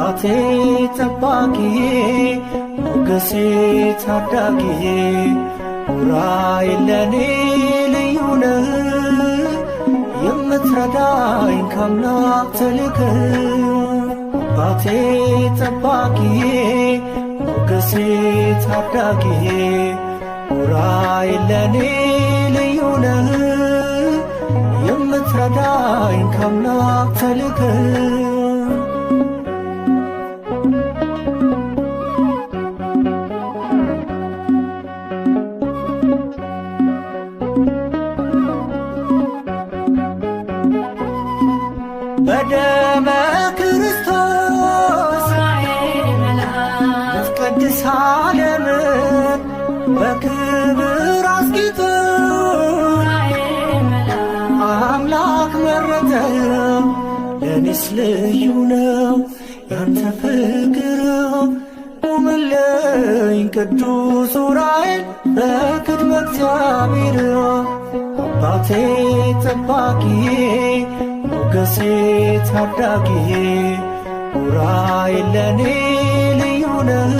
አባቴ ጠባቂዬ ሞገሴ ታዳጊዬ ዑራኤል ለኔ ልዩ ነህ የምትረዳኝ ከአምላክ ተልከህ አባቴ ጠባቂዬ ሞገሴ ታዳጊዬ ዑራኤል ለኔ ልዩ ነህ የምትረዳኝ ከአምላክ ተልከህ በደመ ክርስቶስ ልትቀድስ ዓለምን በክብር አስጊጥ አምላክ መረጠህ ለኔስ ልዩ ነው ያንተ ፍቅር ቁምልኝ ቅዱስ ዑራኤል በቅድመ እግዚአብሔር አባቴ ጠባቂዬ ሞገሴ ታዳጊዬ ዑራኤል ለኔ ልዩ ነህ